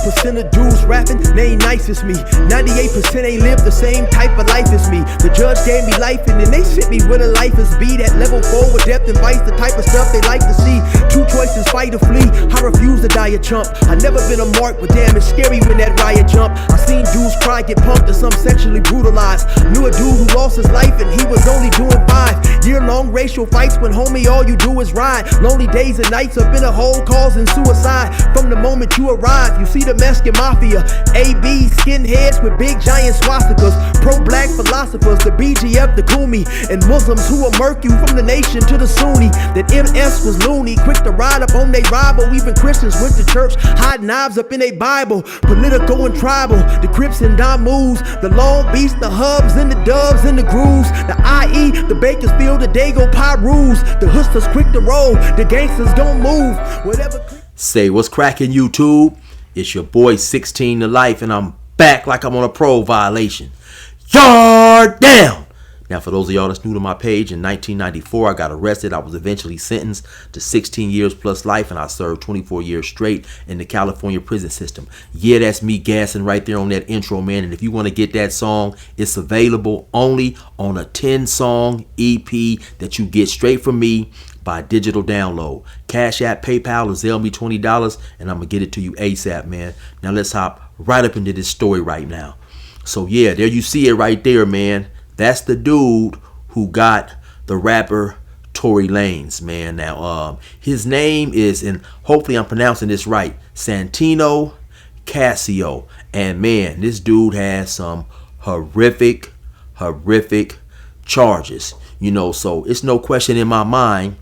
1% of dudes rapping, they ain't nice as me. 98% ain't live the same type of life as me. The judge gave me life and then they sent me where the life is be. That level 4 with depth and vice, the type of stuff they like to see. Two choices, fight or flee. I refuse to die a chump. I never been a mark, but damn, it's scary when that riot jump. I seen dudes cry, get pumped, and some sexually brutalized. Knew a dude who lost his life and he was only doing 5 year-long racial fights when homie all you do is ride. Lonely days and nights up in a hole causing suicide. From the moment you arrive, you see the Mexican mafia, AB skinheads with big giant swastikas, pro-black philosophers, the BGF, the Kumi, and Muslims who will murk you from the nation to the Sunni. That MS was loony, quick to ride up on they rival. Even Christians went to church, hide knives up in a Bible. Political and tribal, the Crips and Damus, the Long Beach, the Hubs and the Dubs and the Grooves, the IE, the Bakersfield, the Dago Pyrus, the Hustlers quick to roll, the gangsters don't move. Whatever. Say what's cracking, YouTube? It's your boy 16 to life, and I'm back like I'm on a parole violation. Yard down! Now, for those of y'all that's new to my page, in 1994, I got arrested. I was eventually sentenced to 16 years plus life, and I served 24 years straight in the California prison system. Yeah, that's me gassing right there on that intro, man. And if you want to get that song, it's available only on a 10-song EP that you get straight from me by digital download. Cash App, PayPal, or Zelle me $20, and I'm going to get it to you ASAP, man. Now, let's hop right up into this story right now. So, yeah, there you see it right there, man. That's the dude who got the rapper Tory Lanez, man. Now, his name is, and hopefully I'm pronouncing this right, Santino Cassio. And man, this dude has some horrific charges. You know, so it's no question in my mind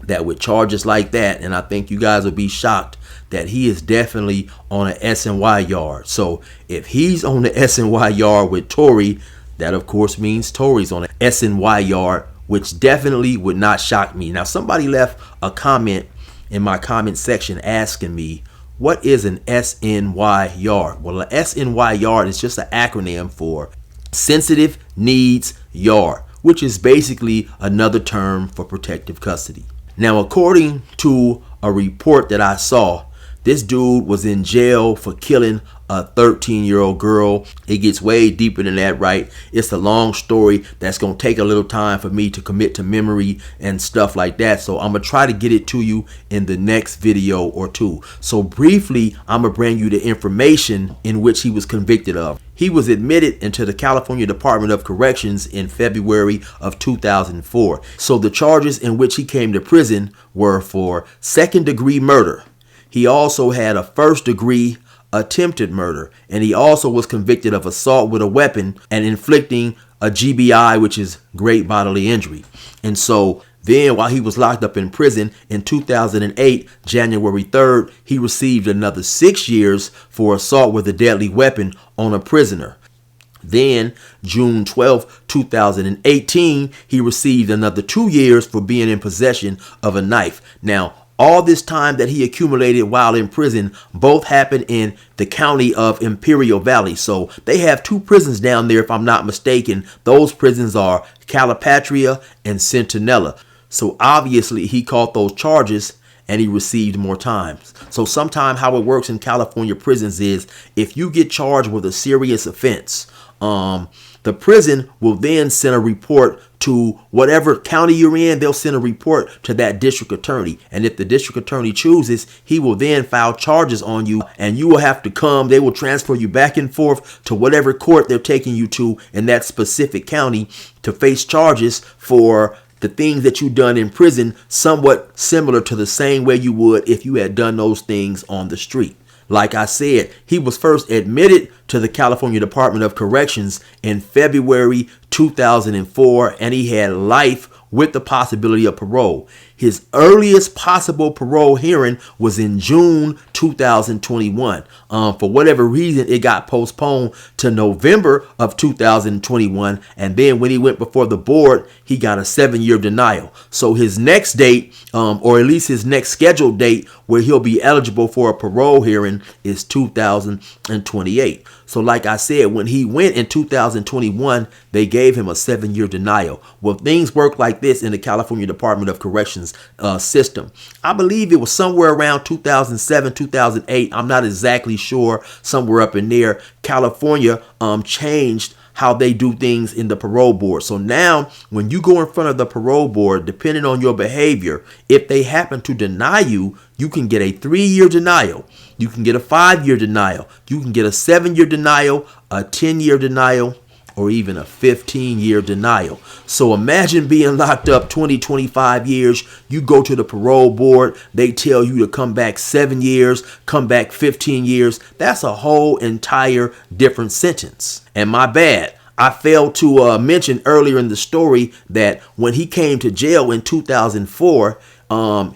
that with charges like that, and I think you guys will be shocked, that he is definitely on an SNY yard. So if he's on the SNY yard with Tory, that of course means Tory's on an SNY yard, which definitely would not shock me. Now, somebody left a comment in my comment section asking me, what is an SNY yard? Well, an SNY yard is just an acronym for Sensitive Needs Yard, which is basically another term for protective custody. Now, according to a report that I saw, this dude was in jail for killing a 13-year-old girl. It gets way deeper than that, right? It's a long story that's going to take a little time for me to commit to memory and stuff like that. So I'm going to try to get it to you in the next video or two. So briefly, I'm going to bring you the information in which he was convicted of. He was admitted into the California Department of Corrections in February of 2004. So the charges in which he came to prison were for second-degree murder. He also had a first-degree attempted murder, and he also was convicted of assault with a weapon and inflicting a GBI, which is great bodily injury. And so then, while he was locked up in prison in 2008, January 3rd, he received another 6 years for assault with a deadly weapon on a prisoner. Then, June 12, 2018, he received another 2 years for being in possession of a knife. Now, all this time that he accumulated while in prison both happened in the county of Imperial Valley. So they have two prisons down there, if I'm not mistaken. Those prisons are Calipatria and Centinela. So obviously he caught those charges and he received more time. So sometime how it works in California prisons is if you get charged with a serious offense, the prison will then send a report to whatever county you're in. They'll send a report to that district attorney. And if the district attorney chooses, he will then file charges on you and you will have to come. They will transfer you back and forth to whatever court they're taking you to in that specific county to face charges for the things that you've done in prison, somewhat similar to the same way you would if you had done those things on the street. Like I said, he was first admitted to the California Department of Corrections in February 2004, and he had life with the possibility of parole. His earliest possible parole hearing was in June 2021. For whatever reason, it got postponed to November of 2021. And then when he went before the board, he got a 7-year denial. So his next date, or at least his next scheduled date where he'll be eligible for a parole hearing is 2028. So like I said, when he went in 2021, they gave him a 7-year denial. Well, things work like this in the California Department of Corrections system. I believe it was somewhere around 2007, 2008. I'm not exactly sure, somewhere up in there. California changed how they do things in the parole board. So now when you go in front of the parole board, depending on your behavior, if they happen to deny you, you can get a 3-year denial. You can get a 5-year denial. You can get a 7-year denial, a 10-year denial, or even a 15-year denial. So imagine being locked up 20, 25 years. You go to the parole board. They tell you to come back 7 years, come back 15 years. That's a whole entire different sentence. And my bad, I failed to mention earlier in the story that when he came to jail in 2004,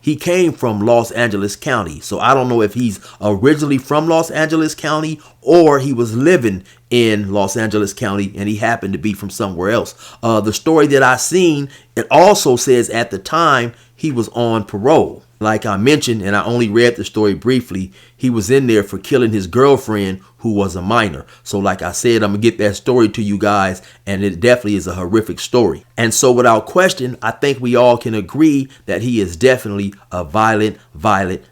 he came from Los Angeles County. So I don't know if he's originally from Los Angeles County or he was living in Los Angeles County and he happened to be from somewhere else. The story that I seen, it also says at the time he was on parole. Like I mentioned, and I only read the story briefly, he was in there for killing his girlfriend who was a minor. So like I said, I'm going to get that story to you guys, and it definitely is a horrific story. And so without question, I think we all can agree that he is definitely a violent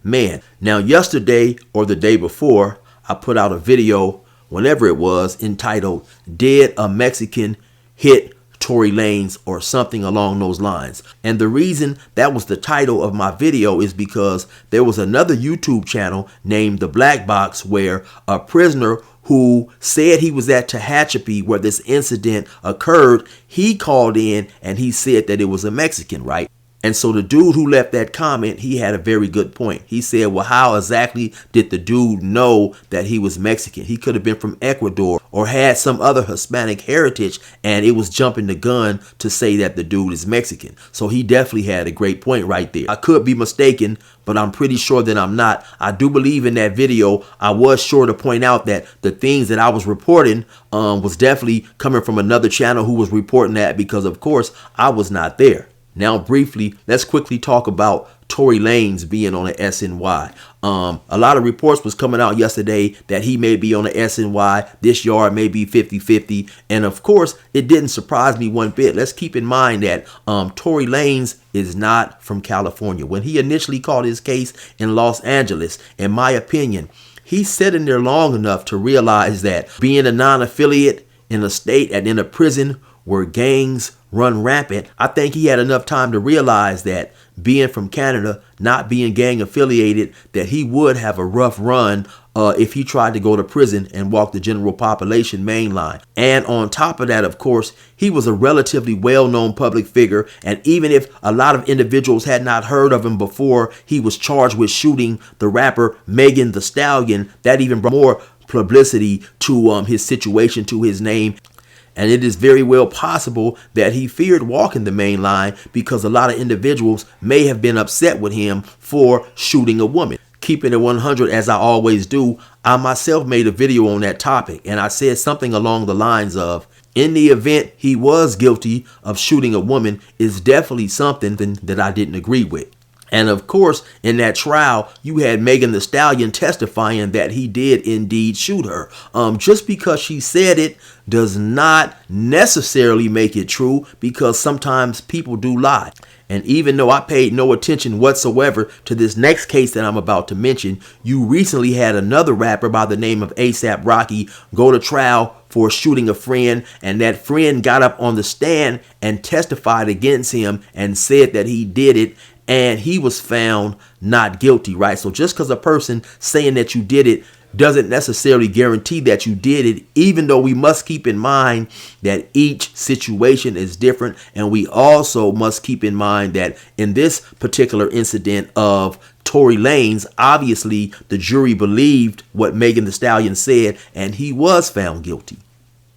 man. Now, yesterday or the day before, I put out a video, whenever it was, entitled, "Did a Mexican Hit Tory Lanez?" or something along those lines. And the reason that was the title of my video is because there was another YouTube channel named The Black Box where a prisoner who said he was at Tehachapi where this incident occurred, he called in and he said that it was a Mexican, right? And so the dude who left that comment, he had a very good point. He said, well, how exactly did the dude know that he was Mexican? He could have been from Ecuador or had some other Hispanic heritage, and it was jumping the gun to say that the dude is Mexican. So he definitely had a great point right there. I could be mistaken, but I'm pretty sure that I'm not. I do believe in that video, I was sure to point out that the things that I was reporting was definitely coming from another channel who was reporting that, because of course I was not there. Now, briefly, let's quickly talk about Tory Lanez being on the SNY. A lot of reports was coming out yesterday that he may be on the SNY. This yard may be 50-50. And of course, it didn't surprise me one bit. Let's keep in mind that Tory Lanez is not from California. When he initially caught his case in Los Angeles, in my opinion, he sat in there long enough to realize that being a non-affiliate in a state and in a prison where gangs run rampant, I think he had enough time to realize that being from Canada, not being gang affiliated, that he would have a rough run if he tried to go to prison and walk the general population main line. And on top of that, of course, he was a relatively well-known public figure. And even if a lot of individuals had not heard of him before he was charged with shooting the rapper Megan Thee Stallion, that even brought more publicity to his situation, to his name. And it is very well possible that he feared walking the main line because a lot of individuals may have been upset with him for shooting a woman. Keeping it 100, as I always do, I myself made a video on that topic, and I said something along the lines of, in the event he was guilty of shooting a woman, is definitely something that I didn't agree with. And of course, in that trial, you had Megan Thee Stallion testifying that he did indeed shoot her. Just because she said it does not necessarily make it true, because sometimes people do lie. And even though I paid no attention whatsoever to this next case that I'm about to mention, you recently had another rapper by the name of A$AP Rocky go to trial for shooting a friend, and that friend got up on the stand and testified against him and said that he did it, and he was found not guilty, right? So just because a person saying that you did it doesn't necessarily guarantee that you did it, even though we must keep in mind that each situation is different. And we also must keep in mind that in this particular incident of Tory Lanez, obviously the jury believed what Megan Thee Stallion said, and he was found guilty.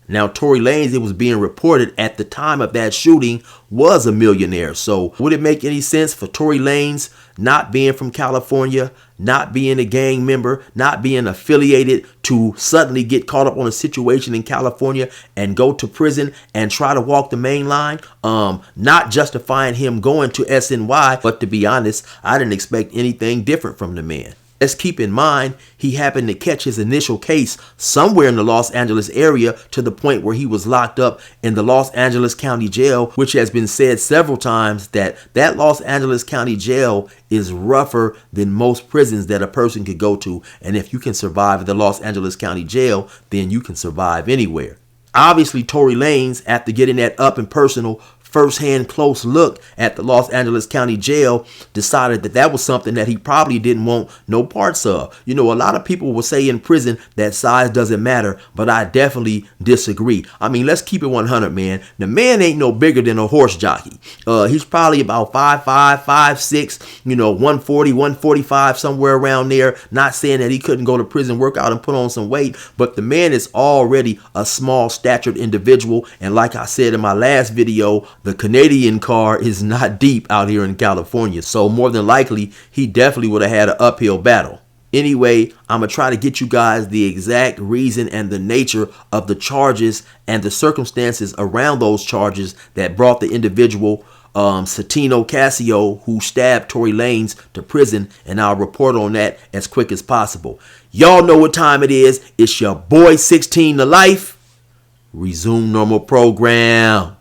Now, Tory Lanez, it was being reported at the time of that shooting, was a millionaire. So would it make any sense for Tory Lanez, not being from California, not being a gang member, not being affiliated, to suddenly get caught up on a situation in California and go to prison and try to walk the main line? Not justifying him going to SNY, but to be honest, I didn't expect anything different from the man. Let's keep in mind, he happened to catch his initial case somewhere in the Los Angeles area to the point where he was locked up in the Los Angeles County Jail, which has been said several times that Los Angeles County Jail is rougher than most prisons that a person could go to. And if you can survive the Los Angeles County Jail, then you can survive anywhere. Obviously, Tory Lanez, after getting that up and personal first-hand close look at the Los Angeles County Jail, decided that was something that he probably didn't want no parts of. You know, a lot of people will say in prison that size doesn't matter, but I definitely disagree. I mean, let's keep it 100, man. The man ain't no bigger than a horse jockey. He's probably about 5'5", 5'6", 140, 145, somewhere around there. Not saying that he couldn't go to prison, work out, and put on some weight, but the man is already a small-statured individual, and like I said in my last video, the Canadian car is not deep out here in California, so more than likely, he definitely would have had an uphill battle. Anyway, I'm going to try to get you guys the exact reason and the nature of the charges and the circumstances around those charges that brought the individual, Satino Casio, who stabbed Tory Lanez, to prison, and I'll report on that as quick as possible. Y'all know what time it is. It's your boy 16 to life. Resume normal program.